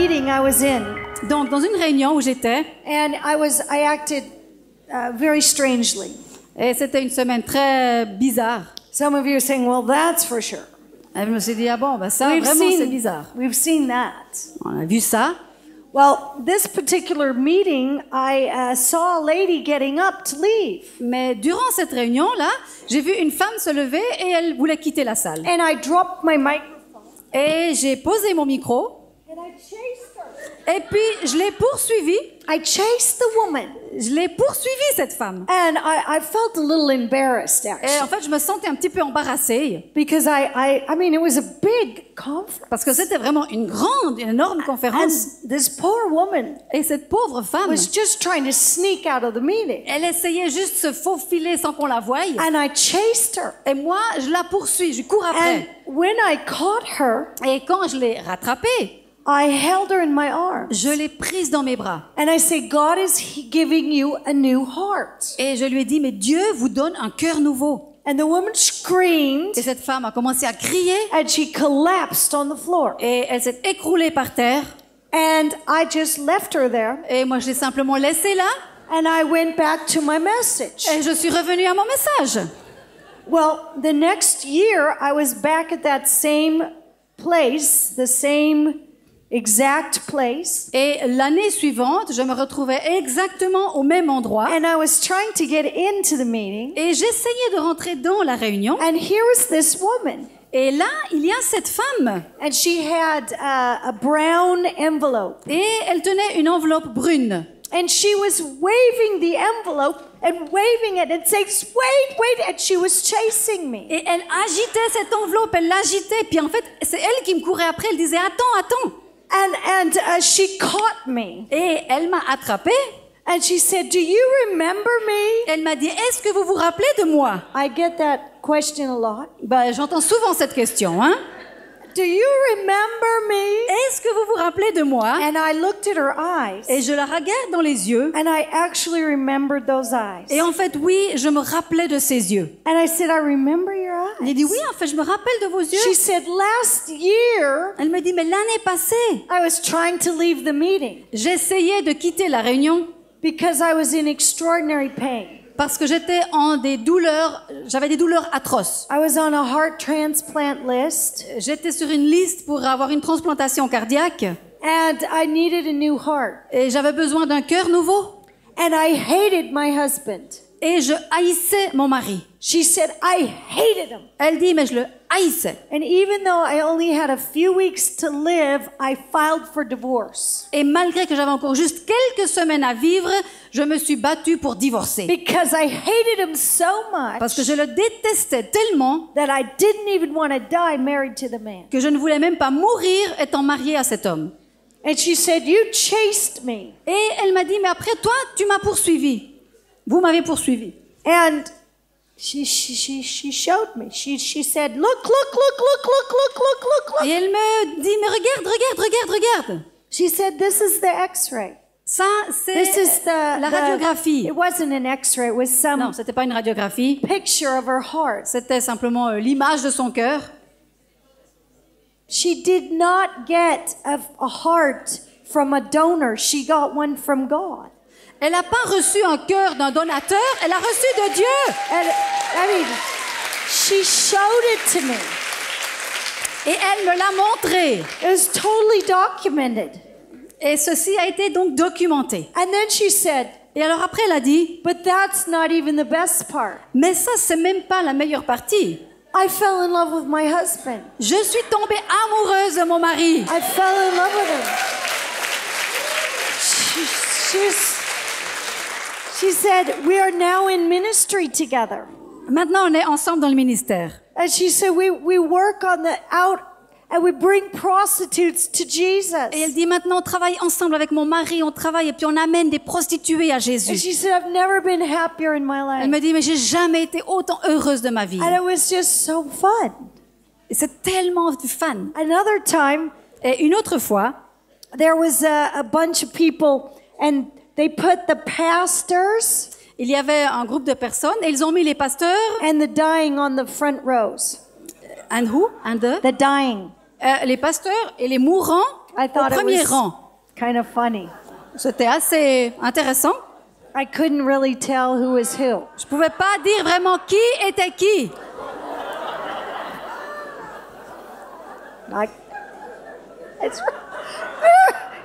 meeting I was in, Donc, dans une réunion où j'étais, and I acted very strangely. et c'était une semaine très bizarre. Some of you are saying, well, that's for sure. Et je me suis dit, ah bon, ben ça, vraiment, c'est bizarre. We've seen that. On a vu ça. Well, this particular meeting, I saw a lady getting up to leave. Mais durant cette réunion-là, j'ai vu une femme se lever et elle voulait quitter la salle. And I dropped my microphone. Et j'ai posé mon micro. And I chased her. Et puis, je l'ai poursuivie. I chased the woman. Je l'ai poursuivie, cette femme. And I felt a little embarrassed, Et actually. en fait, je me sentais un petit peu embarrassée. Because I mean, it was a big conference. Parce que c'était vraiment une énorme conférence. And this poor woman Et cette pauvre femme, was just trying to sneak out of the meeting. elle essayait juste de se faufiler sans qu'on la voie. And I chased her. Et moi, je la poursuis, je cours après. And when I caught her, Et quand je l'ai rattrapée, I held her in my arms. je l'ai prise dans mes bras. And I say, God is giving you a new heart. Et je lui ai dit, mais Dieu vous donne un cœur nouveau. And the woman screamed. Et cette femme a commencé à crier. And she collapsed on the floor. Et elle s'est écroulée par terre. And I just left her there. Et moi, je l'ai simplement laissée là. And I went back to my message. Et je suis revenue à mon message. Well, the next year, I was back at that same place, the same exact place. Et l'année suivante, je me retrouvais exactement au même endroit. And I was trying to get into the meeting. Et j'essayais de rentrer dans la réunion. And here was this woman. Et là, il y a cette femme. And she had a brown envelope. Et elle tenait une enveloppe brune. And she was waving the envelope and waving it and saying, wait, wait, and she was chasing me. Et elle agitait cette enveloppe, elle l'agitait. Puis en fait, c'est elle qui me courait après. Elle disait, attends, attends. And she caught me. Et elle m'a attrapée. And she said, do you remember me? Elle m'a dit, est-ce que vous vous rappelez de moi? I get that question a lot. Ben, j'entends souvent cette question, hein? Do you remember me? Est-ce que vous vous rappelez de moi? And I looked at her eyes. Et je la regarde dans les yeux. And I actually remembered those eyes. Et en fait, oui, je me rappelais de ses yeux. And I said, I remember your eyes. Elle dit, oui, en fait, je me rappelle de vos yeux. She said, last year, Elle me dit, mais l'année passée, I was trying to leave the meeting j'essayais de quitter la réunion because I was in extraordinary pain. parce que j'étais en des douleurs, j'avais des douleurs atroces. I was on a heart transplant list. J'étais sur une liste pour avoir une transplantation cardiaque. And I needed a new heart. Et j'avais besoin d'un cœur nouveau. And I hated my husband. Et je haïssais mon mari. She said, I hated him. Elle dit, mais je le haïssais. And even though I only had a few weeks to live, I filed for divorce. Et malgré que j'avais encore juste quelques semaines à vivre, je me suis battue pour divorcer. Because I hated him so much Parce que je le détestais tellement that I didn't even want to die married to the man. que je ne voulais même pas mourir étant mariée à cet homme. And she said, you chased me. Et elle m'a dit, mais après toi, tu m'as poursuivi. Vous m'avez poursuivi. And she showed me. She said, look. Et elle me dit, mais regarde. She said, this is the X-ray. Ça, c'est This is la radiographie. It wasn't an X-ray. It was some Non, c'était pas une radiographie. picture of her heart. C'était simplement l'image de son cœur. She did not get a heart from a donor. She got one from God. Elle n'a pas reçu un cœur d'un donateur, elle a reçu de Dieu. And, I mean, she showed it to me. Et elle me l'a montré. It was totally documented. Et ceci a été donc documenté. And then she said, Et alors après, elle a dit, but that's not even the best part. mais ça, c'est même pas la meilleure partie. I fell in love with my husband. Je suis tombée amoureuse de mon mari. I fell in love with him. She said, we are now in ministry together. Maintenant, on est ensemble dans le ministère. And she said, we work on the out and we bring prostitutes to Jesus. Et elle dit, maintenant, on travaille ensemble avec mon mari, on travaille et puis on amène des prostituées à And Jésus. she said, I've never been happier in my Elle life. me dit, mais j'ai jamais été autant heureuse de ma vie. And it was just so fun. Et c'est tellement fun. Another time, Et une autre fois, there was a bunch of people and they put the pastors il y avait un groupe de personnes et ils ont mis les pasteurs. and the dying on the front rows. And who? And the? The dying. Les pasteurs et les mourants I thought it premier was rang. kind of funny. C'était assez intéressant. I couldn't really tell who was who. Je pouvais pas dire vraiment qui était qui. Like, it's,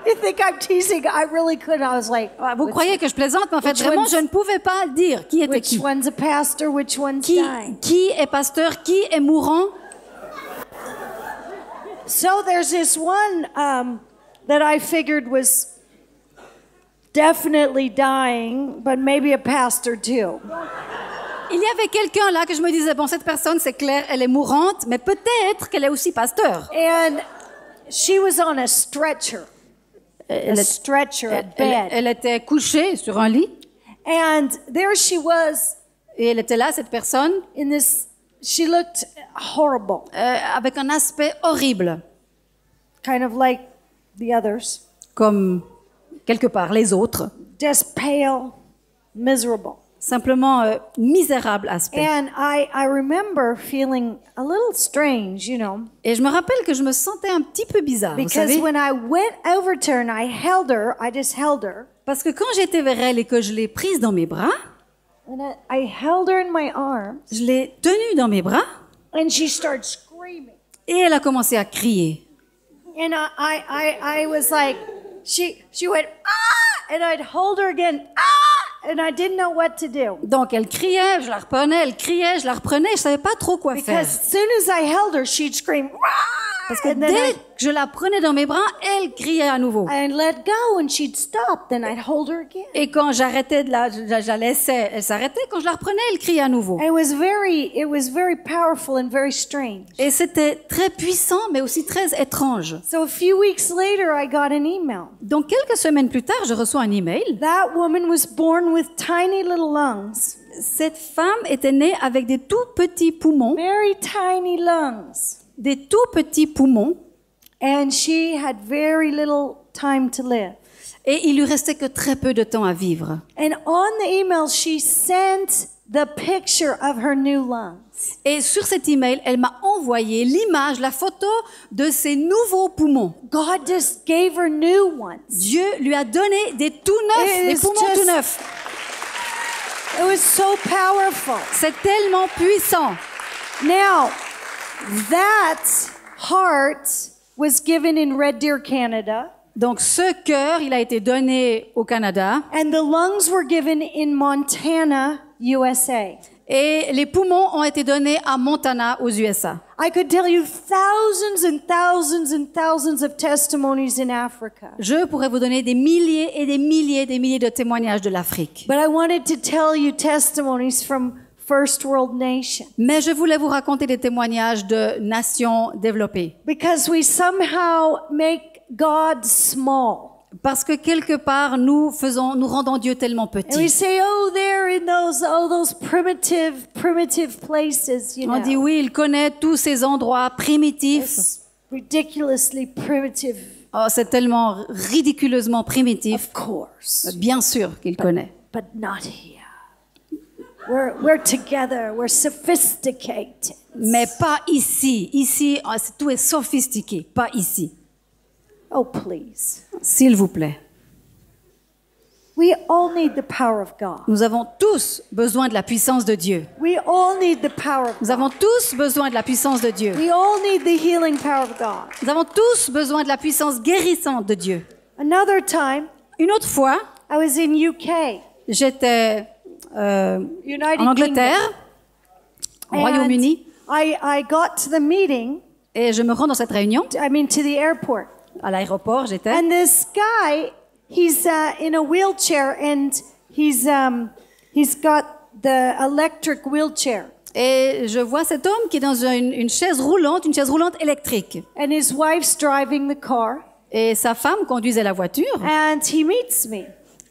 you think I'm teasing? I really couldn't. I was like, Vous croyez que je plaisante, mais en fait, which vraiment, one's- je ne pouvais pas dire qui était which qui. one's a pastor, which one's dying. Qui est pasteur, qui est mourant. So there's this one that I figured was definitely dying, but maybe a pastor too. Il y avait quelqu'un là que je me disais, bon, cette personne, c'est clair, elle est mourante, mais peut-être qu'elle est aussi pasteur. And she was on a stretcher. A stretcher, a bed. Elle était couchée sur un lit, And there she was et elle était là, cette personne, in this, she looked horrible, avec un aspect horrible, kind of like the others, comme quelque part les autres. just pale, miserable. Simplement misérable aspect. And I remember feeling a little strange, you know, Et je me rappelle que je me sentais un petit peu bizarre, vous because savez, when I went over to her and I just held her, parce que quand j'étais vers elle et que je l'ai prise dans mes bras, and I held her in my arms, je l'ai tenue dans mes bras, and she started screaming. et elle a commencé à crier. And I was like, she went, ah! And I'd hold her again, ah! And I didn't know what to do. Donc elle criait, je la reprenais, elle criait, je la reprenais, je savais pas trop quoi faire. Because as soon as I held her, she'd scream, ah! Parce que And then dès que je la prenais dans mes bras, elle criait à nouveau. I'd let go and she'd stop. Then I'd hold her again. Et quand j'arrêtais je la laissais, elle s'arrêtait. Quand je la reprenais, elle criait à nouveau. It was very powerful and very strange. Et c'était très puissant, mais aussi très étrange. So a few weeks later, I got an email. Donc quelques semaines plus tard, je reçois un email. That woman was born with tiny little lungs, Cette femme était née avec des tout petits poumons, very tiny lungs, des tout petits poumons, and she had very little time to live. et il lui restait que très peu de temps à vivre. And on the email, she sent the picture of her new lungs. Et sur cet email, elle m'a envoyé l'image, la photo de ses nouveaux poumons. God just gave her new ones. Dieu lui a donné des tout neufs, It des is poumons just- tout neufs. It was so powerful. C'est tellement puissant. Now, that heart was given in Red Deer, Canada, Donc ce cœur, il a été donné au Canada and the lungs were given in Montana, USA. et les poumons ont été donnés à Montana aux USA. I could tell you thousands and thousands and thousands of testimonies in Africa. Je pourrais vous donner des milliers et des milliers de témoignages de l'Afrique. But I wanted to tell you testimonies from first world nations. Mais je voulais vous raconter des témoignages de nations développées. Because we somehow make God small. Parce que quelque part, nous rendons Dieu tellement And we petit. say, oh, they're in those primitive places, you On dit know. oui, il connaît tous ces endroits primitifs. It's ridiculously primitive. Oh, c'est tellement ridiculeusement primitif. Of course. Bien sûr qu'il connaît. But not here. We're together. We're sophisticated. Mais pas ici. Ici, tout est sophistiqué. Pas ici. Oh, please. S'il vous plaît. We all need the power of God. Nous avons tous besoin de la puissance de Dieu. We all need the power of Nous God. avons tous besoin de la puissance de Dieu. We all need the healing power of God. Nous avons tous besoin de la puissance guérissante de Dieu. Another time, Une autre fois, I was in UK, j'étais United en Angleterre, au And Royaume-Uni, I got to the meeting, et je me rends dans cette réunion. to the airport. À l'aéroport, j'étais. And this guy, he's in a wheelchair and he's got the electric wheelchair. Et je vois cet homme qui est dans une chaise roulante électrique. And his wife's driving the car. Et sa femme conduisait la voiture. And he meets me.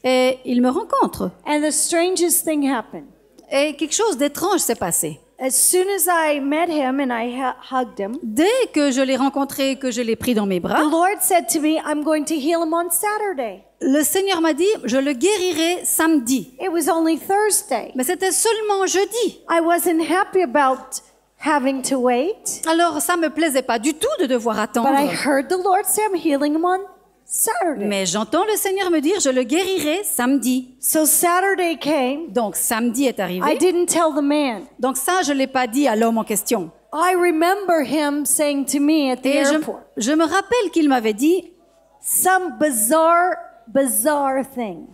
Et il me rencontre. And the strangest thing happened. Et quelque chose d'étrange s'est passé. As soon as I met him and I hugged him, Dès que je l'ai rencontré, que je l'ai pris dans mes the bras, Lord said to me, I'm going to heal him on Saturday. le Seigneur m'a dit, je le guérirai samedi. It was only Thursday. Mais c'était seulement jeudi. I wasn't happy about having to wait. Alors, ça me plaisait pas du tout de devoir attendre. But I heard the Lord say, I'm healing him on Saturday. Mais j'entends le Seigneur me dire, je le guérirai samedi. So Saturday came. Donc, samedi est I arrivé. didn't tell the man. Donc ça, je l'ai pas dit à l'homme en question. I remember him saying to me at the Et airport, je me rappelle qu'il m'avait dit some bizarre thing.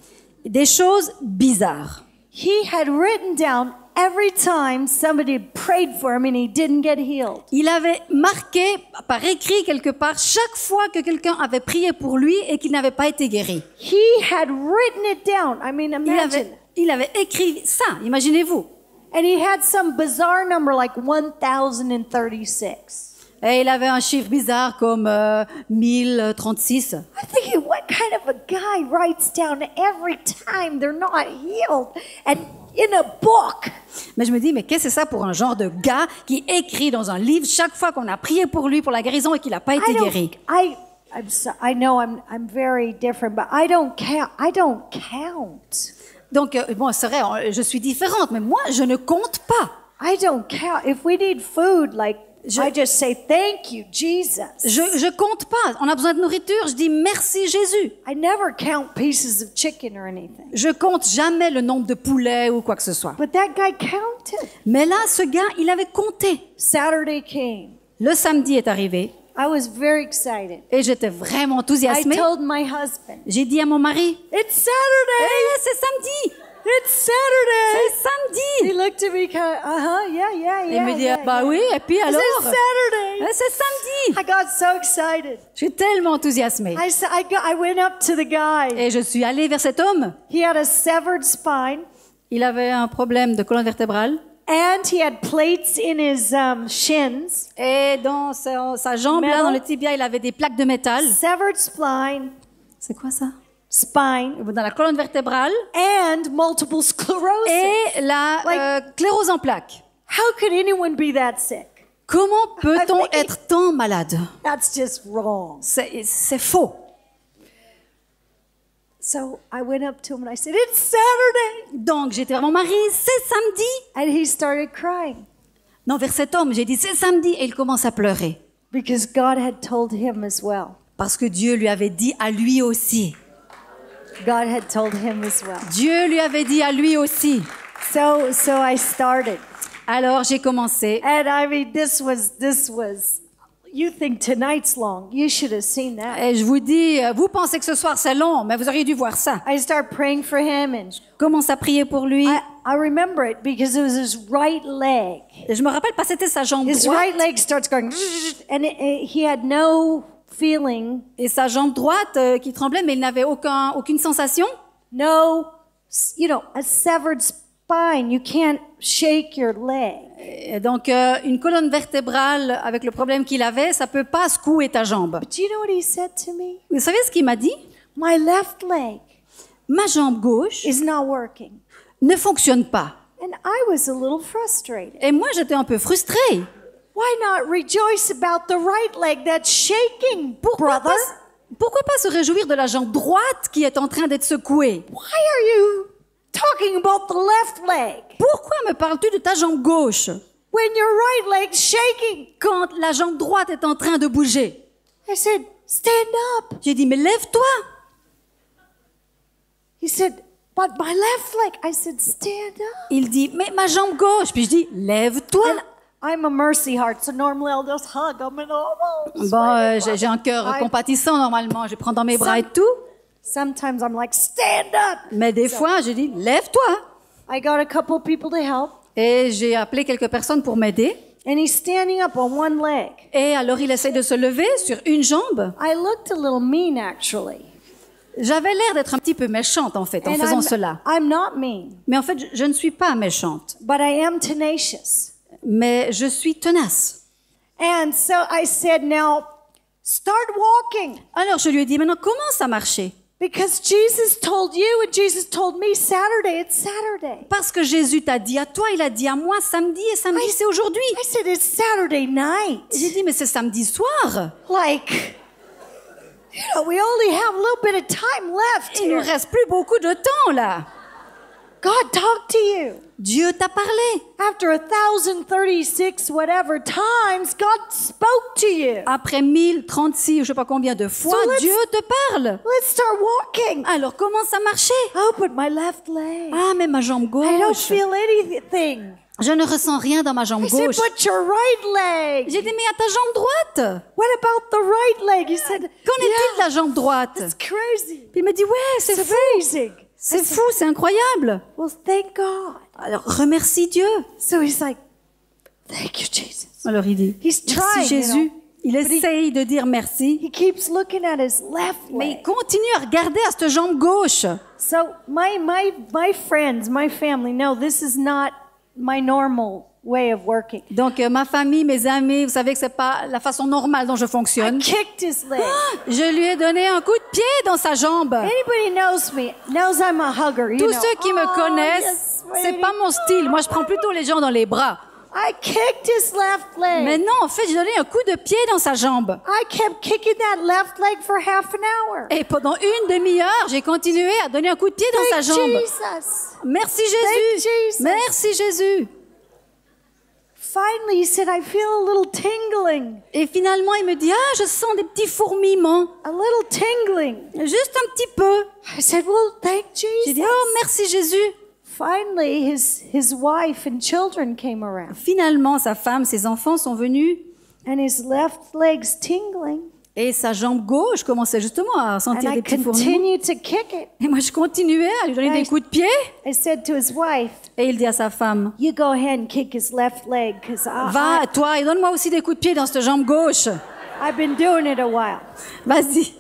des choses bizarres. He had written down every time somebody prayed for him and he didn't get healed. Il avait marqué par écrit quelque part chaque fois que quelqu'un avait prié pour lui et qu'il n'avait pas été guéri. He had written it down. I mean, imagine. Il avait écrit ça, imaginez-vous. And he had some bizarre number like 1036. Et il avait un chiffre bizarre comme 1036. I'm thinking, what kind of a guy writes down every time they're not healed and in a book? Mais je me dis, mais qu'est-ce que c'est ça pour un genre de gars qui écrit dans un livre chaque fois qu'on a prié pour lui, pour la guérison et qu'il n'a pas été guéri? I know I'm very different, but I don't count. Donc, bon, c'est vrai, je suis différente, mais moi, je ne compte pas. I don't count. If we need food, like, I just say, thank you, Jesus. Je compte pas. On a besoin de nourriture, je dis merci Jésus. I never count pieces of chicken or anything. Je compte jamais le nombre de poulets ou quoi que ce soit. But that guy counted. Mais là, ce gars, il avait compté. Saturday came. Le samedi est arrivé I was very excited. et j'étais vraiment I enthousiasmée. told my husband, J'ai dit à mon mari, it's Saturday! c'est samedi! It's Saturday! C'est He samedi! looked at me kind of, yeah. Il me dit, bah oui, et puis I alors? said, Saturday! C'est samedi! I got so excited. Je suis tellement enthousiasmée. I went up to the guy. Et je suis allée vers cet homme. He had a severed spine. Il avait un problème de colonne vertébrale. And he had plates in his shins. Et dans sa jambe, là, dans le tibia, il avait des plaques de métal. Severed spine. C'est quoi ça? Spine. Dans la colonne vertébrale. And multiple sclerosis. Et la sclérose en plaques. How could anyone be that sick? Comment peut-on être tant malade? That's just wrong. C'est faux. So I went up to him and I said, it's Saturday. Donc, j'étais vers mon mari, c'est samedi. And he started crying. Non, vers cet homme, j'ai dit, c'est samedi. Et il commence à pleurer. Because God had told him as well. Parce que Dieu lui avait dit à lui aussi. God had told him as well. Dieu lui avait dit à lui aussi. So I started. Alors, j'ai commencé. And I mean, this was, you think tonight's long. You should have seen that. Et je vous dis, vous pensez que ce soir c'est long, mais vous auriez dû voir ça. I started praying for him and Commence à prier pour lui. I remember it because it was his right leg. Et je me rappelle pas, c'était sa jambe His droite. right leg starts going, and he had no feeling. Et sa jambe droite qui tremblait, mais il n'avait aucune sensation. No, a severed spine. You can't shake your leg. Et donc, une colonne vertébrale avec le problème qu'il avait, ça peut pas secouer ta jambe. But do you know what he said to me? Vous savez ce qu'il m'a dit? My left leg Ma jambe gauche is not working. ne fonctionne pas. And I was a little frustrated. Et moi, j'étais un peu frustrée. Why not rejoice about the right leg that's shaking, brother? Pourquoi pas se réjouir de la jambe droite qui est en train d'être secouée? Why are you talking about the left leg Pourquoi me parles-tu de ta jambe gauche when your right leg's shaking? quand la jambe droite est en train de bouger? I said, stand up. J'ai dit, mais lève-toi. He said, but my left leg. I said, stand up. Il dit, mais ma jambe gauche. Puis je dis, lève-toi. And I'm a mercy heart, so normally I'll just hug him and almost. Bon, j'ai un cœur compatissant normalement. Je prends dans mes bras et tout. Sometimes I'm like, stand up. Mais des fois, je dis, lève-toi. I got a couple people to help. Et j'ai appelé quelques personnes pour m'aider. And he's standing up on one leg. Et alors, il essaie de se lever sur une jambe. I looked a little mean, actually. J'avais l'air d'être un petit peu méchante, en fait, en faisant cela. I'm not mean. Mais en fait, je ne suis pas méchante. But I am tenacious. Mais je suis tenace. And so I said, now, start walking. Alors, je lui ai dit, maintenant, commence à marcher. Because Jesus told you and Jesus told me Saturday, it's Saturday. Parce que Jésus t'a dit à toi, il a dit à moi samedi, et samedi, c'est aujourd'hui. I said, it's Saturday night. J'ai dit, mais c'est samedi soir. Like, we only have a little bit of time left Il nous here. reste plus beaucoup de temps, là. God talked to you. Dieu t'a parlé. After 1036 whatever times, God spoke to you. Après 1036 ou je sais pas combien de fois, So Dieu te parle. Let's start walking. Alors commence à marcher. Oh, but my left leg. Ah, mais ma jambe I don't gauche. feel anything. Je ne ressens rien dans ma jambe I said, gauche. but your right leg. J'ai dit, mais à ta jambe droite. What about the right leg? He said, Qu'en est-il de la jambe droite? it's crazy. Puis il me dit, ouais, c'est It's fou. amazing. C'est fou, c'est incroyable. Well, thank God. Alors remercie Dieu. So he's like, thank you, Jesus. Alors il dit, He's merci trying, Jésus. you know. Il essaye de dire merci, He keeps looking at his left mais il leg. continue à regarder à cette jambe gauche. So my friends, my family know this is not my normal way of working. Donc ma famille, mes amis, vous savez que c'est pas la façon normale dont je I fonctionne. kicked his leg. Je lui ai donné un coup de pied dans sa jambe. Anybody knows me knows I'm a hugger. You Tous know. ceux qui me Oh, connaissent, yes, c'est sweetie. pas mon style. Moi, je prends plutôt les gens dans les bras. I kicked his left leg. Mais non, en fait, j'ai donné un coup de pied dans sa jambe. I kept kicking that left leg for half an hour. Et pendant une demi-heure, j'ai continué à donner un coup de pied dans sa Thank jambe. Jesus. Merci Thank Jésus. Jesus. Merci Jésus. Finally, he said, I feel a little tingling. Et finalement, il me dit, ah, je sens des petits fourmillements. A little tingling. Juste un petit peu. I said, well, thank J'ai dit, Jesus. oh, merci Jésus. Finally, his wife and children came around. Finalement, sa femme, ses enfants sont venus. And his left leg's tingling. Et sa jambe gauche commençait justement à And sentir I des petits fourmillements. continued to kick it. Et moi, je continuais à lui donner des coups de pied. I said to his wife, Et il dit à sa femme, you go ahead and kick his left leg because va, toi, et donne-moi aussi des coups de pied dans cette jambe gauche. I've been doing it a while. Vas-y.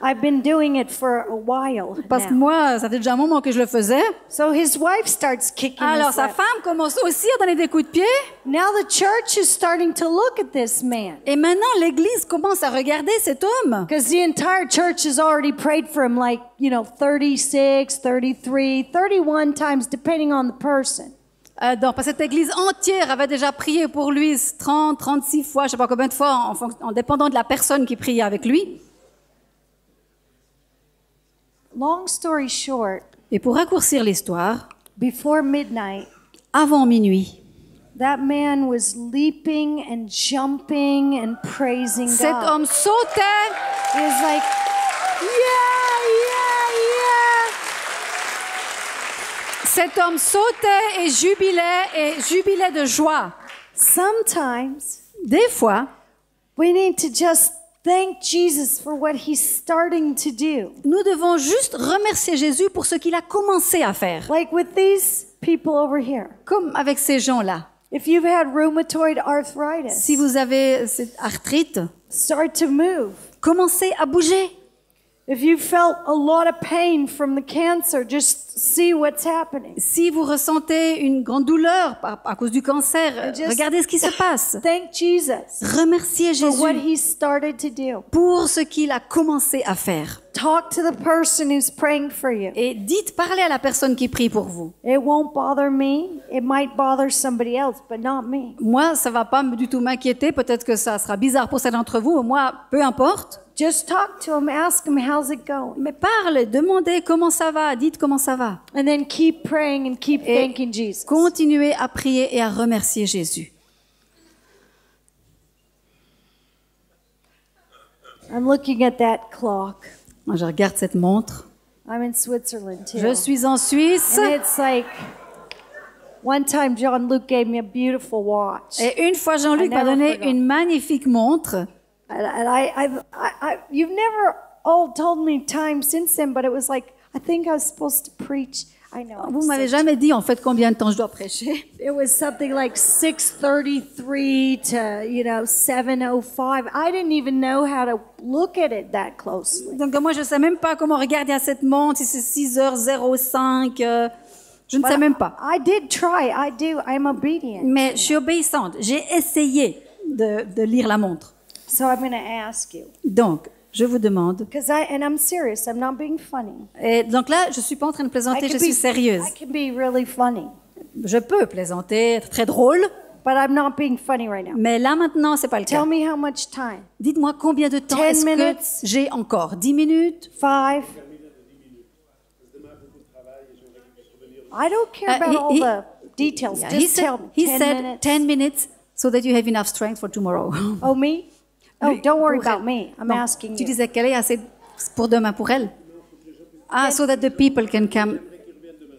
I've been doing it for a while Parce que now. moi, ça fait déjà un moment que je le faisais. So his wife starts kicking Alors, his sa left. femme commence aussi à donner des coups de pied. Now the church is starting to look at this man Et maintenant, l'Église commence à regarder cet homme. because the entire church has already prayed for him like, 36, 33, 31 times depending on the person. Parce que cette Église entière avait déjà prié pour lui 30, 36 fois, je ne sais pas combien de fois, en dépendant de la personne qui priait avec lui. Long story short, Et pour raccourcir l'histoire, before midnight, avant minuit, that man was leaping and jumping and praising cet God. homme sautait. He was like, yeah. Cet homme sautait et jubilait de joie. Sometimes Des fois, we need to just thank Jesus for what he's starting to do. nous devons juste remercier Jésus pour ce qu'il a commencé à faire. Like with these people over here. Comme avec ces gens-là. If you've had rheumatoid arthritis, Si vous avez cette arthrite, start to move. commencez à bouger. If you felt a lot of pain from the cancer, just see what's happening. Si vous ressentez une grande douleur à cause du cancer, Just- regardez ce qui se passe. Thank Jesus Remerciez for what Jésus he started to do. pour ce qu'il a commencé à faire. Talk to the person who's praying for you. Et parlez à la personne qui prie pour vous. It won't bother me. It might bother somebody else, but not me. Moi, ça va pas du tout m'inquiéter. Peut-être que ça sera bizarre pour certains d'entre vous. Moi, peu importe. Just talk to him, ask him how's it going. Mais parlez, demandez comment ça va, dites comment ça va. And then keep praying and keep Et thanking Jesus. continuez à prier et à remercier Jésus. I'm looking at that clock. Moi, je regarde cette montre. I'm in Switzerland too. Je suis en Suisse. And it's like, one time John Luke gave me a beautiful watch. Et une fois, Jean-Luc I m'a never donné forgot. une magnifique montre. And you've never all told me time since then, but it was like, I think I was supposed to preach. I know. I'm Vous m'avez such- jamais dit en fait combien de temps je dois prêcher. It was something like 6:33 to 7:05. I didn't even know how to look at it that closely. Donc moi, je sais même pas comment regarder à cette montre, si c'est 6h05. Je ne sais même pas. I did try. I do. I'm obedient. Mais je suis obéissante. J'ai essayé de lire la montre. So I'm going to ask you, Donc, je vous demande. and I'm serious. I'm not being funny. Et donc là, je suis pas en train de plaisanter, je suis sérieuse. I can be really funny, Je peux plaisanter, être très drôle, but I'm not being funny right now. mais là maintenant, c'est pas le cas. Tell me how much time. Dites-moi combien de temps 10 est-ce minutes. que j'ai encore? 10 minutes? 5. I don't care about all the details. Yeah, Just tell me. he 10 said minutes. 10 minutes so that you have enough strength for tomorrow. Oh, me? Oh, Lui, don't worry pour about elle. me. I'm Non, asking tu you. disais qu'elle est assez pour demain pour elle. Ah, so that the people can come.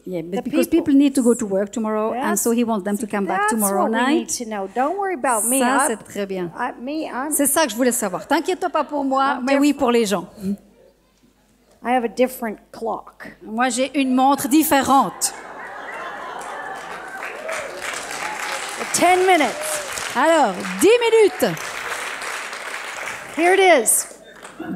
Yeah, but because people need to go to work tomorrow, and so he wants them to come back tomorrow That's what we need night. to know. Don't worry about me. Ça, c'est très bien. I'm C'est ça que je voulais savoir. T'inquiète pas pour moi, mais oui pour les gens. I have a different clock. Moi, j'ai une montre différente. 10 minutes. Alors, 10 minutes. Here it is.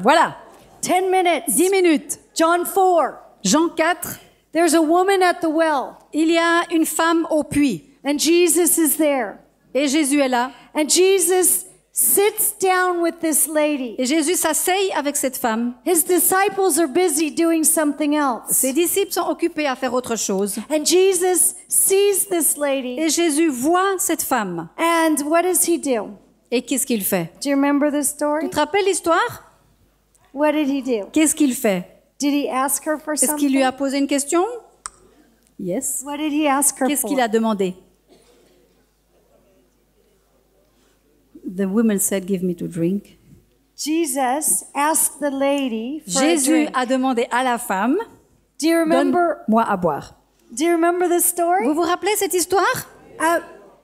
Voilà, 10 minutes. 10 minutes. John 4. Jean 4. There's a woman at the well, Il y a une femme au puits and Jesus is there. et Jésus est là. And Jesus sits down with this lady. Et Jésus s'asseye avec cette femme. His disciples are busy doing something else. Ses disciples sont occupés à faire autre chose. And Jesus sees this lady. Et Jésus voit cette femme. And what does he do? Et qu'est-ce qu'il fait? Do you remember the Tu story? te rappelles l'histoire? What did he do? Qu'est-ce qu'il fait? Did he ask her for Est-ce something? qu'il lui a posé une question? Yes. What did he ask her Qu'est-ce for? qu'il a demandé? The woman said, "Give me to drink." Jesus asked the lady for a Jésus drink. a demandé à la femme, Do you remember? donne-moi à boire. Do you remember the story? Vous vous rappelez cette histoire?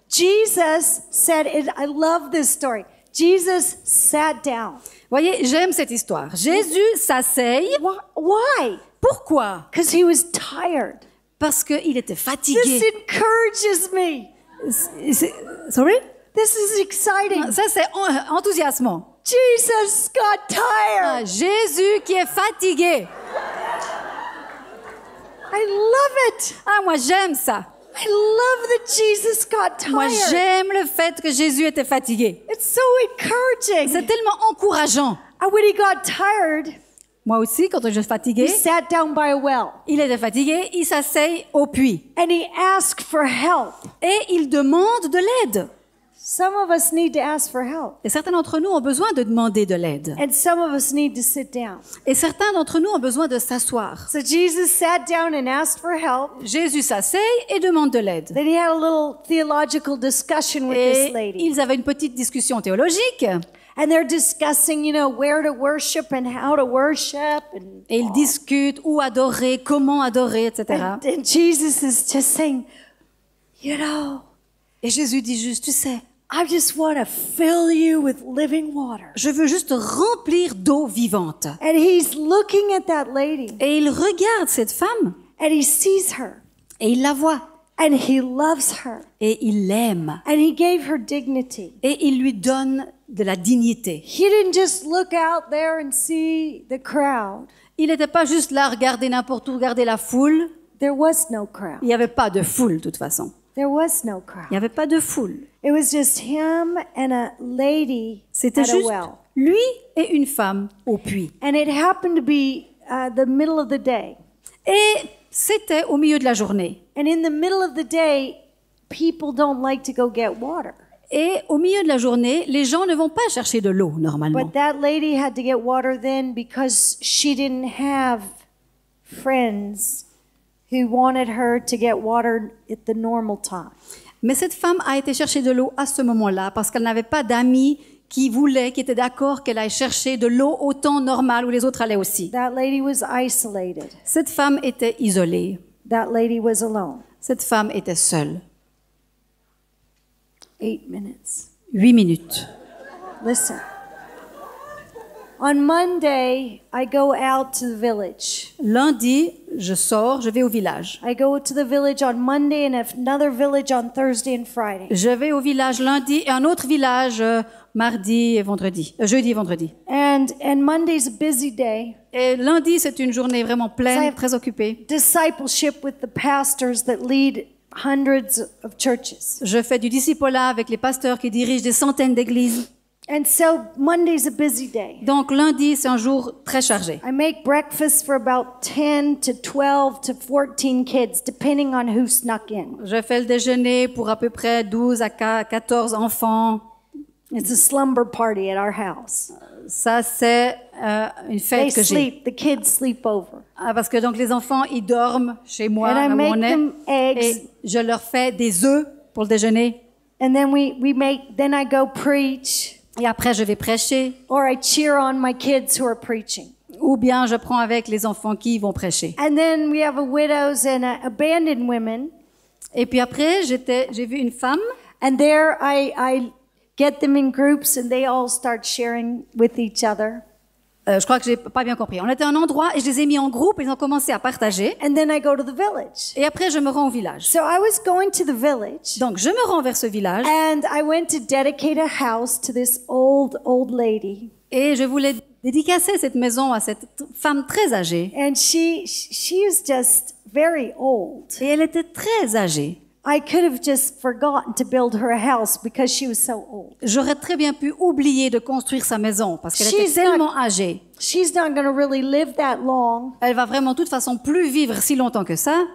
Jesus said, I love this story. Jesus sat down. Voyez, j'aime cette histoire. Jésus s'asseye. Why? Pourquoi? Because he was tired. Parce qu'il était This fatigué. encourages me. Sorry? This is exciting. Ça, c'est enthousiasmant. Jesus got Ah, tired. Jésus qui est fatigué. I love it. Ah, moi, j'aime ça. I love that Jesus got Moi, tired. j'aime le fait que Jésus était fatigué. It's so encouraging. C'est tellement encourageant. And when he got tired, Moi aussi, quand je suis he fatiguée, sat down by a well il était fatigué, il s'asseye au puits. and he asked for help. Et il demande de l'aide. Some of us need to ask for help, Et certains d'entre nous ont besoin de demander de l'aide. and some of us need to sit down. Et certains d'entre nous ont besoin de s'asseoir. So Jesus sat down and asked for help. Jésus s'asseye et demande de l'aide. Then he had a little theological discussion with Et this lady. ils avaient une petite discussion théologique. And they're discussing, where to worship and how to worship. Et ils discutent où adorer, comment adorer, etc. And Jesus is just saying, Et Jésus dit juste, tu sais, I just want to fill you with living water. je veux juste remplir d'eau vivante. And he's looking at that lady Et il regarde cette femme and he sees her et il la voit and he loves her et il l'aime and he gave her dignity. et il lui donne de la dignité. He didn't just look out there and see the crowd. Il n'était pas juste là à regarder n'importe où, regarder la foule. There was no crowd. Il n'y avait pas de foule de toute façon. There was no Il crowd. n'y avait pas de foule. It was just him and a lady C'était at a juste well. lui et une femme au puits. And it happened to be the middle of the day. Et c'était au milieu de la journée. And in the middle of the day, people don't like to go get water. Et au milieu de la journée, les gens ne vont pas chercher de l'eau normalement. But that lady had to get water then because she didn't have friends who wanted her to get water at the normal time. Mais cette femme a été chercher de l'eau à ce moment-là parce qu'elle n'avait pas d'amis qui étaient d'accord qu'elle aille chercher de l'eau au temps normal où les autres allaient aussi. That lady was isolated. Cette femme était isolée. That lady was alone. Cette femme était seule. 8 minutes. 8 minutes. Listen. On Monday, I go out to the village. Lundi, je sors, je vais au village. I go to the village on Monday and another village on Thursday and Friday. Je vais au village lundi et un autre village mardi et vendredi, jeudi et vendredi. And Monday's a busy day. Et lundi, c'est une journée vraiment pleine, très occupée. Discipleship with the pastors that lead hundreds of churches. Je fais du discipolat avec les pasteurs qui dirigent des centaines d'églises. And so Monday's a busy day. Donc lundi, c'est un jour très chargé. I make breakfast for about 10 to 12 to 14 kids, depending on who snuck in. Je fais le déjeuner pour à peu près 12 à 14 enfants. It's a slumber party at our house. Ça, c'est une They fête que j'ai. sleep, the kids sleep over. Ah, parce que donc les enfants, ils dorment chez moi, And I là où make on est, them eggs. et je leur fais des œufs pour le déjeuner. And then then I go preach, Et après, je vais prêcher. or I cheer on my kids who are preaching. Ou bien je prends avec les enfants qui vont prêcher. And then we have a widows and abandoned women. Et puis après, j'ai vu une femme. And there I get them in groups and they all start sharing with each other. Je crois que j'ai pas bien compris. On était à un endroit et je les ai mis en groupe et ils ont commencé à partager. And then I go to the village. Et après, je me rends au village. So I was going to the village. Donc, je me rends vers ce village. And I went to dedicate a house to this old lady. Et je voulais dédicacer cette maison à cette femme très âgée. And she was just very old. Et elle était très âgée. I could have just forgotten to build her a house because she was so old. J'aurais très bien pu oublier de construire sa maison parce qu'elle était tellement âgée. She's not going to really live that long. Elle va vraiment de toute façon plus vivre si longtemps que ça.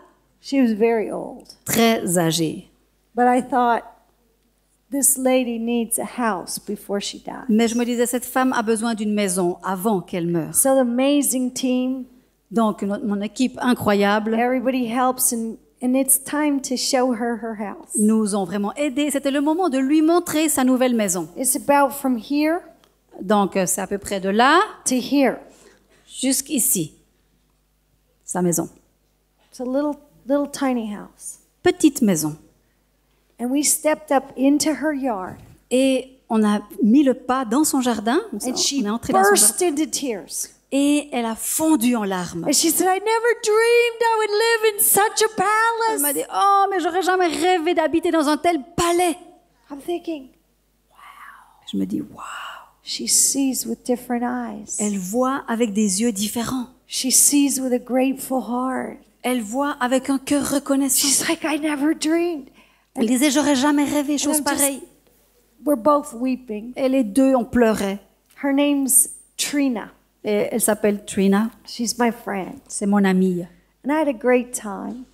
She was very old. Très âgée. But I thought, this lady needs a house before she dies. Mais je me disais, cette femme a besoin d'une maison avant qu'elle meure. So the amazing team. Donc, mon équipe incroyable. Everybody helps and it's time to show her house. Nous ont vraiment aidés. C'était le moment de lui montrer sa nouvelle maison. It's about from here. Donc, c'est à peu près de là to here. Jusqu'ici. Sa maison. It's a little tiny house. Petite maison. And we stepped up into her yard. Et on a mis le pas dans son jardin. And she on est entré dans son burst jardin. into tears. Et elle a fondu en larmes. And she said, I never dreamed I would live in such a Elle m'a palace. dit, oh, mais j'aurais jamais rêvé d'habiter dans un tel palais. I'm thinking, Je me dis, waouh. she sees with different eyes. Elle voit avec des yeux différents. She sees with a grateful heart. Elle voit avec un cœur reconnaissant. She's like, I never dreamed. Elle disait, j'aurais jamais rêvé, chose I'm just- pareille. We're both weeping. Et les deux, on pleurait. Her name's Trina. Et elle s'appelle Trina. She's my friend. C'est mon amie. And I had a great time.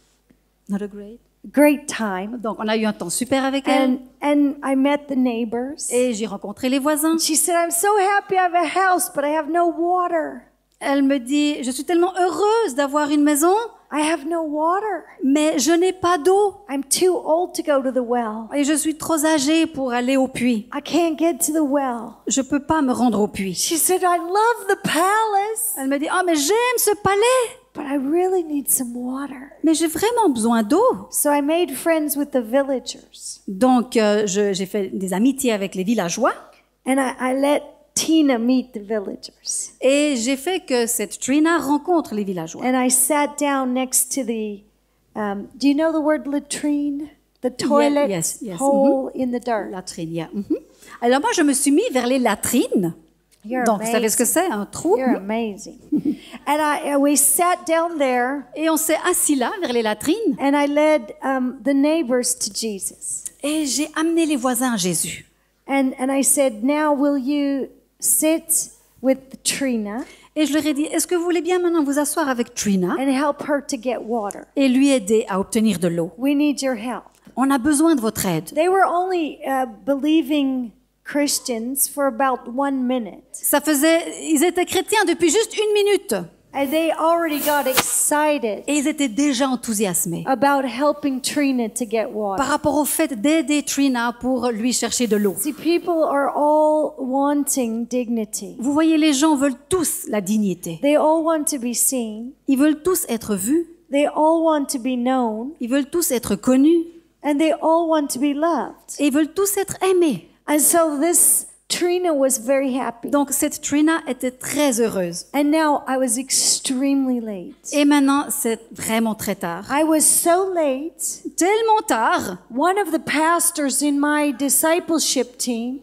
Not a great. Great time. Donc, on a eu un temps super avec elle. And I met the neighbors. Et j'ai rencontré les voisins. She said, I'm so happy I have a house, but I have no water. Elle me dit, je suis tellement heureuse d'avoir une maison, I have no water. mais je n'ai pas d'eau. I'm too old to go to the well. Et je suis trop âgée pour aller au puits. I can't get to the well. Je peux pas me rendre au puits. She said, I love the palace, Elle me dit, oh, mais j'aime ce palais, but I really need some water. mais j'ai vraiment besoin d'eau. So I made friends with the villagers. Donc, j'ai fait des amitiés avec les villageois. And I let Tina meet the villagers. Et j'ai fait que cette Trina rencontre les villageois. And I sat down next to the, do you know the word latrine? The toilet yes. hole in the dirt. Latrine, yeah. Alors moi, je me suis mis vers les latrines. You're Donc, vous savez ce que c'est, un trou. You're amazing. And we sat down there. Et on s'est assis là, vers les latrines. And I led the neighbors to Jesus. Et j'ai amené les voisins à Jésus. And I said, now will you sit with Trina Et je leur ai dit, est-ce que vous voulez bien maintenant vous asseoir avec Trina and help her to get water? et lui aider à obtenir de l'eau? We need your help. On a besoin de votre aide. They were only believing Christians for about 1 minute. Ils étaient chrétiens depuis juste 1 minute. And they already got excited Et ils étaient déjà enthousiasmés about helping Trina to get water. par rapport au fait d'aider Trina pour lui chercher de l'eau. See, people are all wanting dignity. Vous voyez, les gens veulent tous la dignité. They all want to be seen. Ils veulent tous être vus. They all want to be known. Ils veulent tous être connus. And they all want to be loved. Et ils veulent tous être aimés. And so this Trina was very happy. Donc cette Trina était très heureuse. And now I was extremely late. Et maintenant, c'est vraiment très tard. I was so late. Tellement tard. One of the pastors in my discipleship team,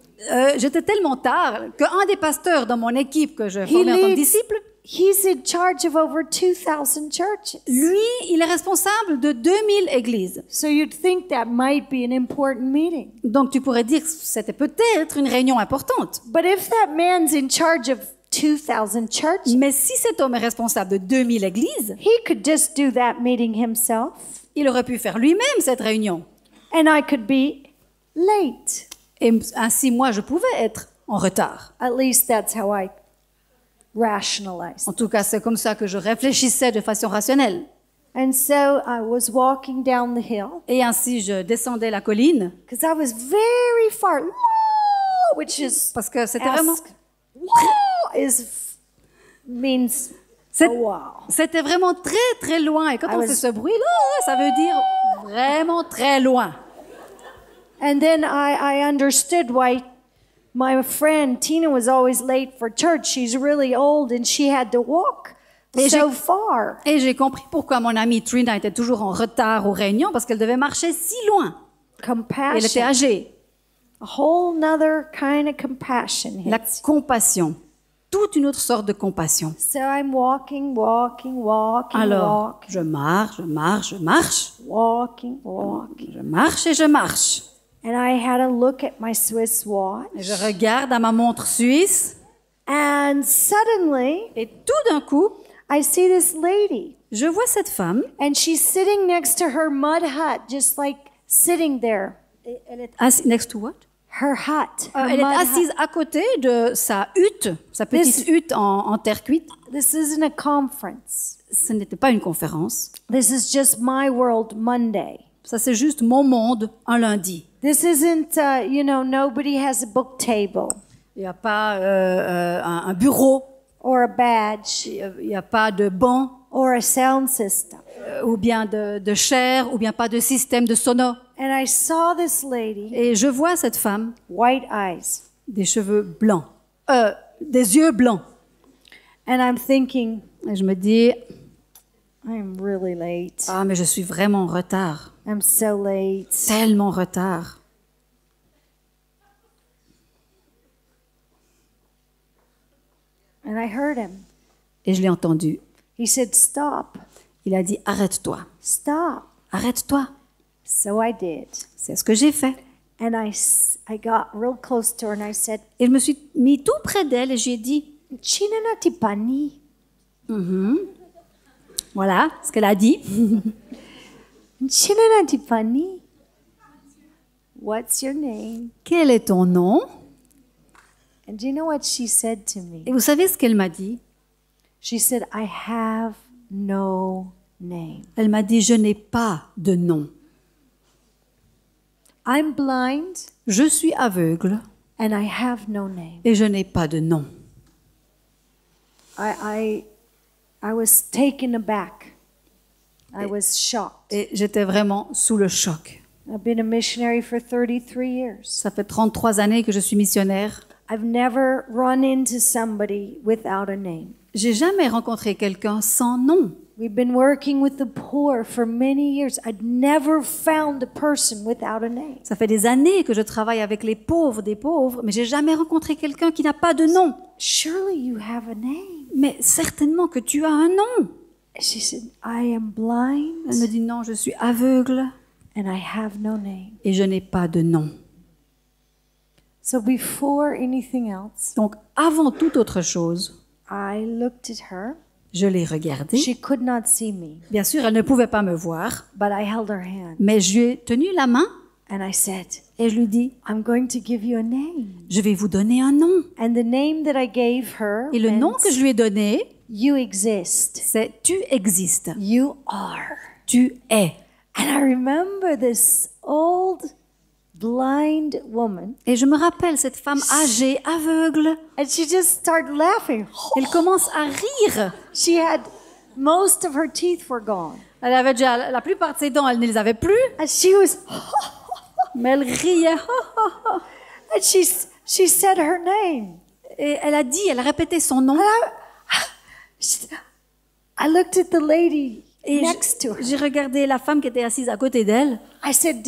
J'étais tellement tard qu'un des pasteurs dans mon équipe que je formais en tant que disciple, he's in charge of over 2,000 churches. lui, il est responsable de 2000 églises. So you'd think that might be an important meeting. Donc tu pourrais dire que c'était peut-être une réunion importante. But if that man's in charge of 2,000 churches, Mais si cet homme est responsable de 2000 églises, he could just do that meeting himself. il aurait pu faire lui-même cette réunion. And I could be late. Et ainsi, moi, je pouvais être en retard. At least that's how I rationalize. En tout cas, c'est comme ça que je réfléchissais de façon rationnelle. And so I was walking down the hill Et ainsi, je descendais la colline because I was very far, which is parce que c'était vraiment, means c'est- wow. c'était vraiment très très loin. Et quand I on was- fait ce bruit-là, ça veut dire vraiment très loin. And then I understood why my friend Tina was always late for church. She's really old and she had to walk Et so far. Et j'ai compris pourquoi mon amie Trina était toujours en retard aux réunions, parce qu'elle devait marcher si loin. Et elle était Compassion. âgée. A whole nother kind of compassion La hits. compassion. Toute une autre sorte de compassion. So I'm walking, Alors, je marche, walking, walking. je marche et je marche. And I had a look at my Swiss watch. Et je regarde à ma montre suisse And suddenly, et tout d'un coup, I see this lady. je vois cette femme. And she's sitting next to her mud hut, just like sitting there. Et elle est assise, next to what? Her hut. Her Elle est mud assise à côté de sa hutte, sa petite hutte en terre cuite. hut. This isn't a conference. Ce n'était pas une conférence. This is just my world Monday. Ça, c'est juste mon monde un lundi. This isn't, nobody has a book table Il n'y a pas un bureau, or a badge il n'y a pas de banc, or a sound system. ou bien de chair, ou bien pas de système de sono. And I saw this lady, Et je vois cette femme, white eyes. des cheveux blancs, des yeux blancs. And I'm thinking, Et je me dis, I'm really late. ah, mais je suis vraiment en retard. I'm so late. Tellement en retard. And I heard him. Et je l'ai entendu. He said, stop, Il a dit, arrête-toi, stop. arrête-toi. So I did. C'est ce que j'ai fait. And I got real close to her and I said, Et je me suis mis tout près d'elle et j'ai dit, China na tipani. voilà ce qu'elle a dit. China na tipani. What's your name? Quel est ton nom? And do you know what she said to me? Et vous savez ce qu'elle m'a dit? She said, I have no name. Elle m'a dit, je n'ai pas de nom. I'm blind Je suis aveugle and I have no name. et je n'ai pas de nom. I was taken aback. I was shocked. Et j'étais vraiment sous le choc. I've been a missionary for 33 years. Ça fait 33 années que je suis missionnaire. I've never run into somebody without a name. J'ai jamais rencontré quelqu'un sans nom. We've been working with the poor for many years. I'd never found a person without a name. Ça fait des années que je travaille avec les pauvres des pauvres, mais j'ai jamais rencontré quelqu'un qui n'a pas de nom. Surely you have a name. Mais certainement que tu as un nom. She said, I am blind Elle me dit non, je suis aveugle and I have no name. et je n'ai pas de nom. So before anything else, Donc avant toute autre chose, I looked at her. je l'ai regardée. She could not see me, Bien sûr, elle ne pouvait pas me voir, but I held her hand mais je lui ai tenu la main and I said, et je lui dis, I'm going to give you a name. je vais vous donner un nom. And the name that I gave her Et le nom meant, que je lui ai donné, you exist. c'est tu existes, You are. tu es. And I remember this old blind woman, Et je me rappelle cette femme âgée, aveugle, and she just started laughing. elle commence à rire. She had most of her teeth were gone, Elle avait déjà la plupart de ses dents, elle ne les avait plus, and she was, mais elle riait. and she said her name. Et elle a dit, elle a répété son nom. I looked at the lady Et next to her. j'ai regardé la femme qui était assise à côté d'elle. I said,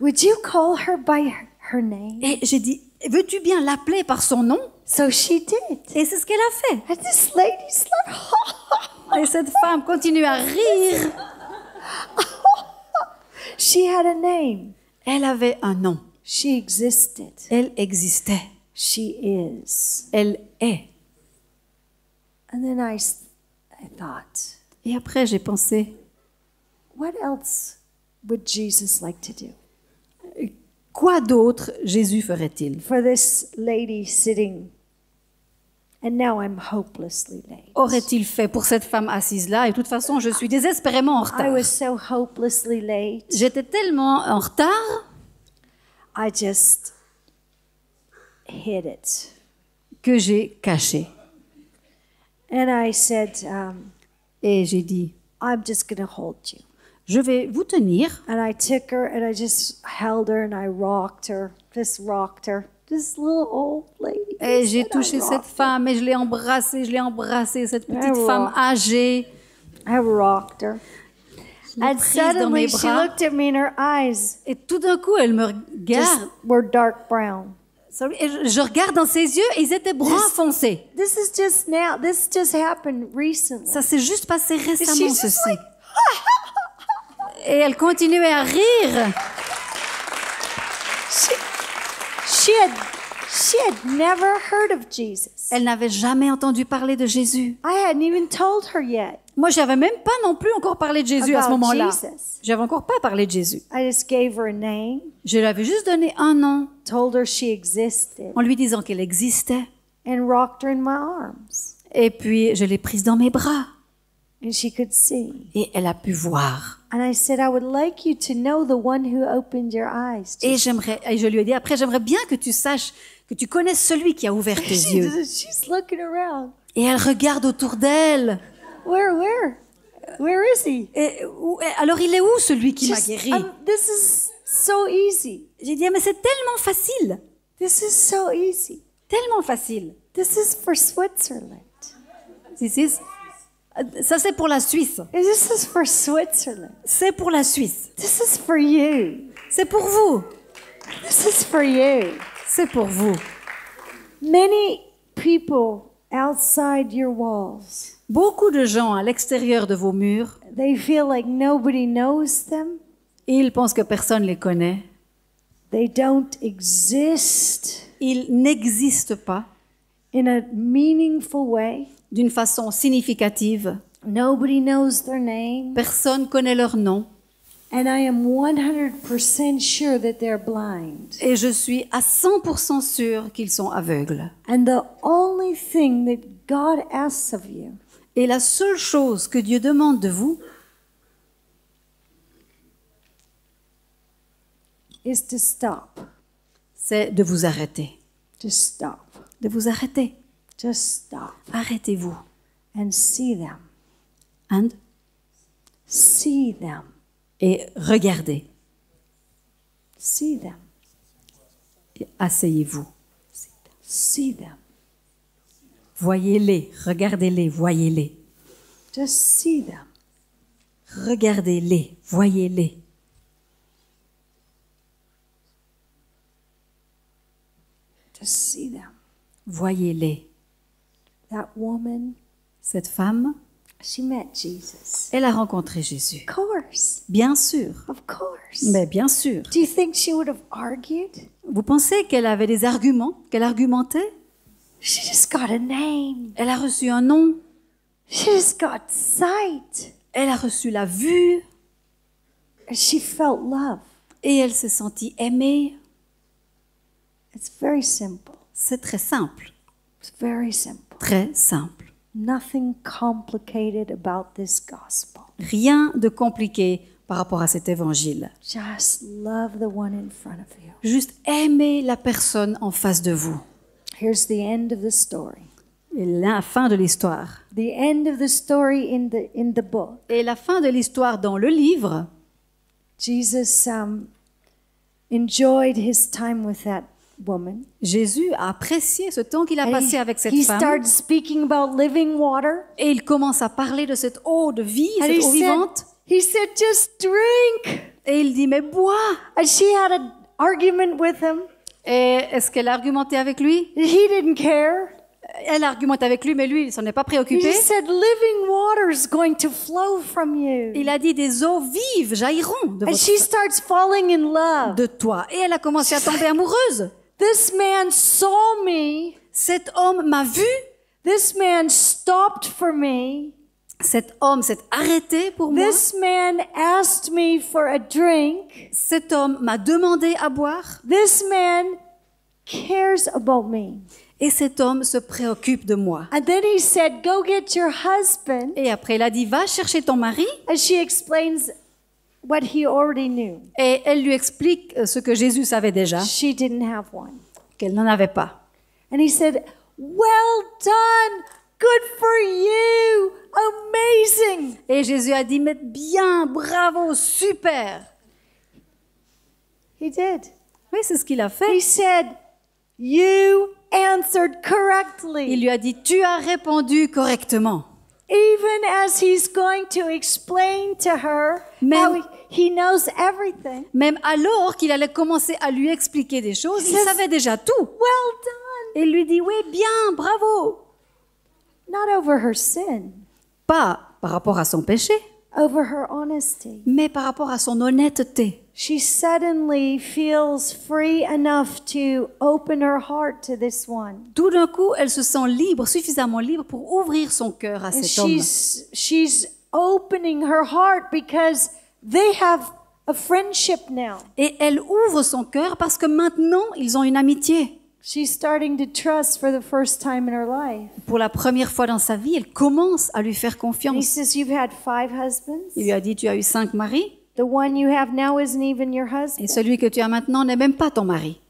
would you call her by her name? Et j'ai dit, veux-tu bien l'appeler par son nom? So she did. Et c'est ce qu'elle a fait. And this lady started, Et cette femme continue à rire. she had a name. Elle avait un nom. She existed. Elle existait. She is. Elle est. And then I thought, Et après, j'ai pensé, what else would Jesus like to do? quoi d'autre Jésus ferait-il? For this lady sitting And now I'm hopelessly late. aurait-il fait pour cette femme assise là? Et de toute façon, je suis désespérément en I retard. was so hopelessly late. J'étais tellement en retard, I just hid it. que j'ai caché. And I said, Et j'ai dit, I'm just going to hold you. je vais vous tenir. And I took her and I just held her and I rocked her. Just rocked her. This little old lady. Et j'ai And I touché cette rocked femme et je l'ai embrassée, cette petite Ah, femme wow. âgée. I rocked her. Je l'ai And prise dans suddenly mes she bras. looked at me and her eyes Et tout d'un coup, elle me just regarde. were dark brown. Et je regarde dans ses yeux et ils étaient brun foncé. This is just now. This just happened recently. Ça s'est juste passé And récemment, she's just ceci. like, Et elle continuait à rire. she had never heard of Jesus. Elle n'avait jamais entendu parler de Jésus. I hadn't even told her yet. Moi, j'avais même pas non plus encore parlé de Jésus à ce About moment-là. Jesus. J'avais encore pas parlé de Jésus. I just gave her a name, Je lui avais juste donné un nom told her she existed, en lui disant qu'elle existait. and rocked her in my arms. Et puis, je l'ai prise dans mes bras And she could see. et elle a pu voir. And I said, I would like you to know the one who opened your eyes. Et je lui ai dit, après, j'aimerais bien que tu saches, que tu connaisses celui qui a ouvert tes yeux. She's looking around. Et elle regarde autour d'elle. Where is he? Alors, il est où celui qui m'a guéri? This is so easy. J'ai dit, mais c'est tellement facile. This is so easy. Tellement facile. This is for Switzerland. Ça, c'est pour la Suisse. This is for Switzerland. C'est pour la Suisse. This is for you. C'est pour vous. This is for you. C'est pour vous. Many people outside your walls, Beaucoup de gens à l'extérieur de vos murs, they feel like nobody knows them. ils pensent que personne les connaît. They don't exist Ils n'existent pas in a meaningful way. d'une façon significative. Nobody knows their name. Personne connaît leur nom. And I am 100% sure that they're blind. Et je suis à 100% sûre qu'ils sont aveugles. And the only thing that God asks of you Et la seule chose que Dieu demande de vous, is to stop. c'est de vous arrêter. Just stop. De vous arrêter. Just stop. Arrêtez-vous. And see them. And See them. et regardez. See them. Et asseyez-vous. See them. Voyez-les, regardez-les, voyez-les. Just see them. Regardez-les, voyez-les. Just see them. Voyez-les. That woman, Cette femme, she met Jesus. elle a rencontré Jésus. Of course. Bien sûr. Of course. Mais bien sûr. Do you think she would have argued? Vous pensez qu'elle avait des arguments, qu'elle argumentait? She just got a name. Elle a reçu un nom. She just got sight. Elle a reçu la vue. And she felt love. Et elle s'est sentie aimée. It's very simple. C'est très simple. It's very simple. Très simple. Nothing complicated about this gospel. Rien de compliqué par rapport à cet évangile. Just love the one in front of you. Juste aimer la personne en face de vous. Here's the end of the story. Et la fin de l'histoire. The end of the story in the book. Et la fin de l'histoire dans le livre, Jesus enjoyed his time with that woman. Jésus a apprécié ce temps qu'il a And passé avec cette he femme. started speaking about living water. Et il commence à parler de cette eau de vie, And cette eau vivante. he said, just drink. Et il dit, mais bois. And she had an argument with him. Et est-ce qu'elle a argumenté avec lui? He didn't care. Elle a argumenté avec lui, mais lui, il s'en est pas He préoccupé. said, living water is going to flow from you. Il a dit, des eaux vives jailliront de, And she starts falling in love. de toi. Et elle a commencé à tomber amoureuse. This man saw me. Cet homme m'a vu. This man stopped for me. Cet homme s'est arrêté pour moi. This man asked me for a drink. Cet homme m'a demandé à boire. This man cares about me. Et cet homme se préoccupe de moi. And then he said, go get your husband. Et après, il a dit, va chercher ton mari. And she explains what he already knew. Et elle lui explique ce que Jésus savait déjà, She didn't have one. qu'elle n'en avait pas. And he said, well done, good for you, amazing. Et Jésus a dit, mais bien, bravo, super. He did. Oui, c'est ce qu'il a fait. He said, you answered Il correctly. lui a dit, tu as répondu correctement. Even as he's going to explain to her how he knows everything. Même alors qu'il allait commencer à lui expliquer des choses, il savait déjà tout. Well done. Et il lui dit, oui, bien, bravo. Not over her sin, Pas par rapport à son péché, over her honesty. mais par rapport à son honnêteté. She suddenly feels free enough to open her heart to this one. Tout d'un coup, elle se sent libre, suffisamment libre pour ouvrir son cœur à And cet homme. she's opening her heart because they have a friendship now. Et elle ouvre son cœur parce que maintenant, ils ont une amitié. She's starting to trust for the first time in her life. Pour la première fois dans sa vie, elle commence à lui faire And he confiance. says, you've had 5 husbands. Il lui a dit, tu as eu 5 maris, The one you have now isn't even your et husband. celui que tu as maintenant n'est même pas ton mari.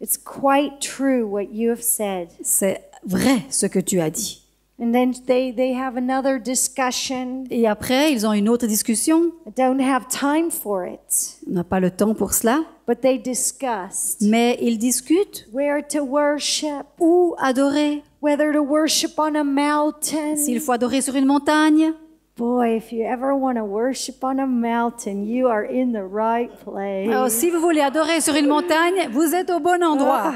It's quite true what you have said. C'est vrai ce que tu as dit. And then they have another discussion. Et après, ils ont une autre discussion. I don't have time for it. On n'a pas le temps pour cela, But they discussed mais ils discutent where to worship, où adorer. whether to worship on a mountain. S'il faut adorer sur une montagne. Boy, if you ever want to worship on a mountain, you are in the right place. Alors, si vous voulez adorer sur une montagne, vous êtes au bon endroit.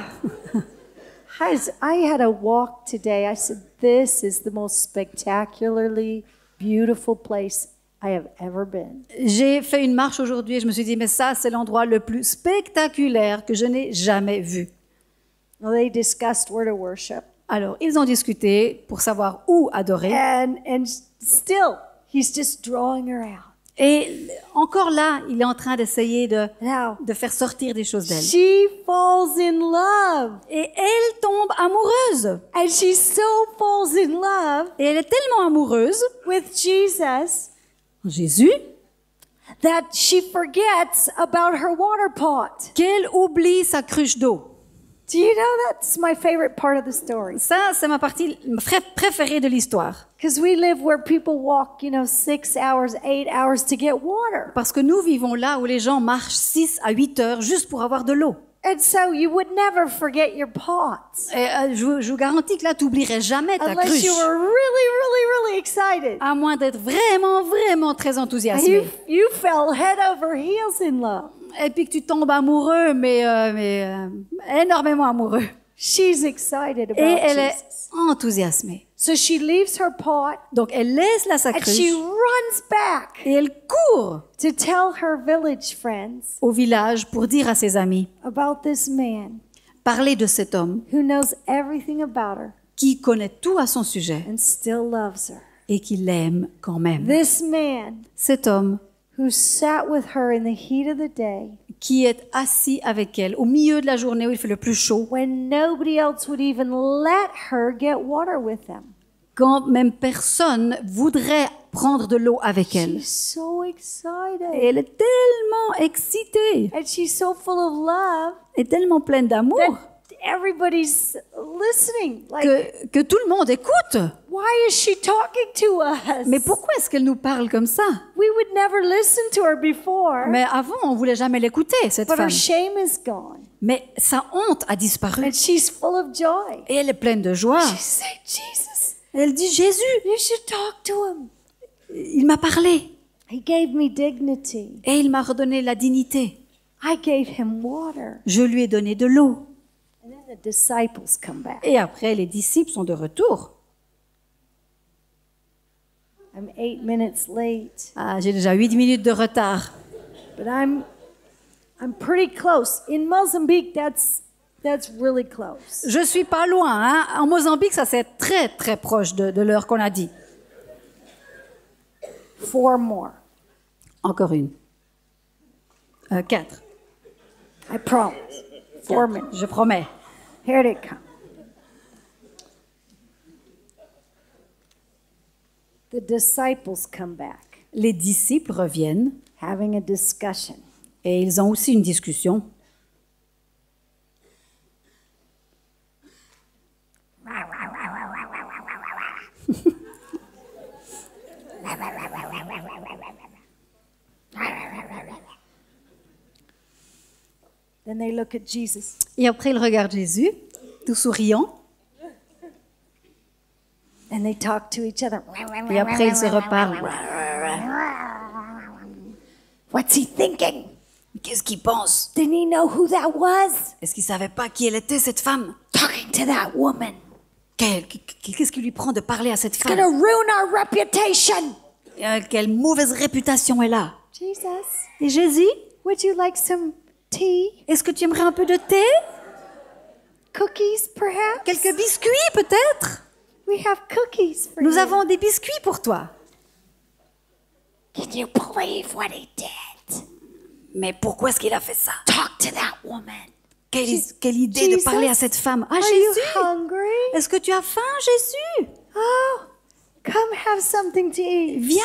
I had a walk today. I said, this is the most spectacularly beautiful place I have ever been. J'ai fait une marche aujourd'hui et je me suis dit, mais ça, c'est l'endroit le plus spectaculaire que je n'ai jamais vu. Well, they discussed where to worship. Alors, ils ont discuté pour savoir où adorer. And still, he's just drawing her out. Et encore là, il est en train d'essayer Now, de faire sortir des choses d'elle. she falls in love. Et elle tombe amoureuse. And she so falls in love Et elle est tellement amoureuse with Jesus en Jésus that she forgets about her water pot. qu'elle oublie sa cruche d'eau. Do you know that's my favorite part of the story? Ça, c'est ma partie préférée de l'histoire. Because we live where people walk, 6 hours, 8 hours to get water. Parce que nous vivons là où les gens marchent 6 à 8 heures juste pour avoir de l'eau. And so you would never forget your pots. Et je vous garantis que là, tu n'oublierais jamais ta Unless cruche. you were really, really, really excited. À moins d'être vraiment, vraiment très And enthousiasmé. you fell head over heels in love. Et puis que tu tombes amoureux, mais énormément amoureux. She's excited Et about elle est Jesus. enthousiasmée. So she leaves her pot Donc elle laisse là sa and cruche she runs back et elle court to tell her village friends au village pour dire à ses amis, about this man parler de cet homme who knows everything about her qui connaît tout à son sujet and still loves her. et qui l'aime quand même. This man Cet homme who sat with her in the heat of the day qui est assis avec elle au milieu de la journée où il fait le plus chaud, when nobody else would even let her get water with them. quand même personne voudrait prendre de l'eau avec elle. She's so excited. Et elle est tellement excitée And she's so full of love et tellement pleine d'amour that everybody's listening. Like, que tout le monde écoute. why is she talking to us? Mais pourquoi est-ce qu'elle nous parle comme ça? We would never listen to her before. Mais avant, on voulait jamais l'écouter, cette But her femme. shame is gone. Mais sa honte a disparu. And she's full of joy. Et elle est pleine de joie. She said, Jesus, Elle dit, Jésus, you should talk to him. il m'a parlé. He gave me dignity. Et il m'a redonné la dignité. I gave him water. Je lui ai donné de l'eau. And then the disciples come back. Et après, les disciples sont de retour. I'm 8 minutes late, Ah, j'ai déjà 8 minutes de retard. but I'm pretty close. In Mozambique, that's really close. Je suis pas loin. Hein? En Mozambique, ça c'est très très proche de l'heure qu'on a dit. 4 more. Encore une. 4. I promise. 4 minutes. Je promets. Here they come. The disciples come back, Les disciples reviennent having a discussion. et ils ont aussi une discussion. Then they look at Jesus. Et après, ils regardent Jésus, tout souriant. And they talk to each other. Et après, ils se reparlent. What's he thinking? Qu'est-ce qu'il pense? Didn't he know who that was? Est-ce qu'il ne savait pas qui elle était, cette femme? Talking to that woman. Qu'est-ce qui lui prend de parler à cette It's femme? gonna ruin our reputation. Quelle mauvaise réputation elle a. Jesus, Et Jésus, would you like some tea? est-ce que tu aimerais un peu de thé? Cookies, perhaps? Quelques biscuits, peut-être? We have cookies for Nous you. avons des biscuits pour toi. Can you believe what he did? Mais pourquoi est-ce qu'il a fait ça? Talk to that woman. Quelle idée de Jesus, parler à cette femme. Ah, Are Jésus, you hungry? est-ce que tu as faim, Jésus? Oh, come have something to eat. Viens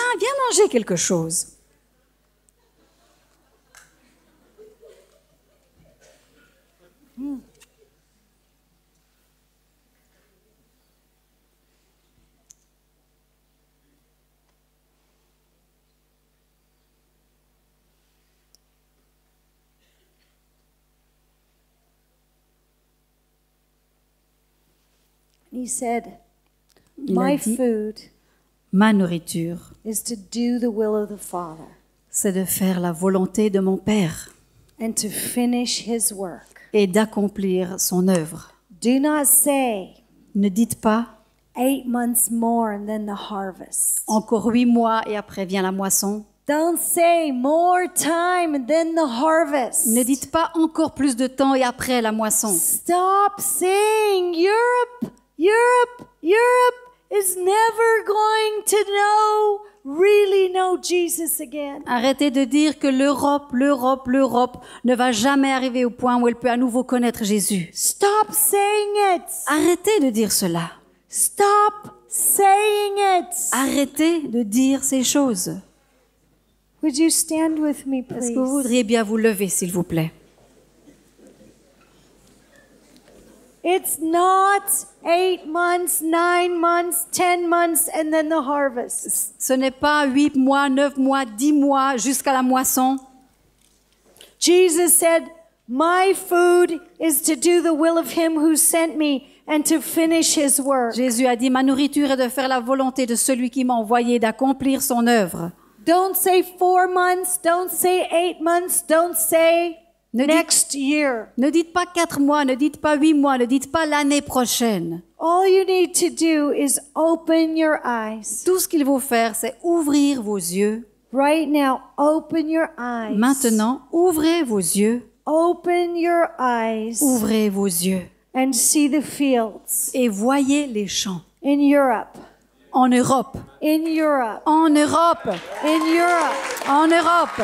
manger quelque chose. He said, Il a my dit, food ma nourriture, is to do the will of the Father c'est de faire la volonté de mon Père and to finish his work. et d'accomplir son œuvre. Do not say Ne dites pas, 8 months more and then the harvest. encore 8 mois et après vient la moisson. Don't say more time and then the harvest. Ne dites pas encore plus de temps et après la moisson. Stop saying Europe is never going to really know Jesus again. Arrêtez de dire que l'Europe ne va jamais arriver au point où elle peut à nouveau connaître Jésus. Stop saying it. Arrêtez de dire cela. Stop saying it. Arrêtez de dire ces choses. Would you stand with me, Est-ce que vous please? voudriez bien vous lever, s'il vous plaît? It's not 8 months, 9 months, 10 months, and then the harvest. Ce n'est pas 8 mois, 9 mois, 10 mois jusqu'à la moisson. Jesus said, my food is to do the will of him who sent me and to finish his work. Jésus a dit, ma nourriture est de faire la volonté de celui qui m'a envoyé, d'accomplir son œuvre. Don't say 4 months, don't say 8 months, don't say next year. Ne dites pas 4 mois, ne dites pas 8 mois, ne dites pas l'année prochaine. All you need to do is open your eyes. Tout ce qu'il faut faire, c'est ouvrir vos yeux. Right now, open your eyes. Maintenant, ouvrez vos yeux, Open your eyes ouvrez vos yeux and see the fields et voyez les champs. in Europe, En Europe, in Europe, en Europe, in Europe. en Europe.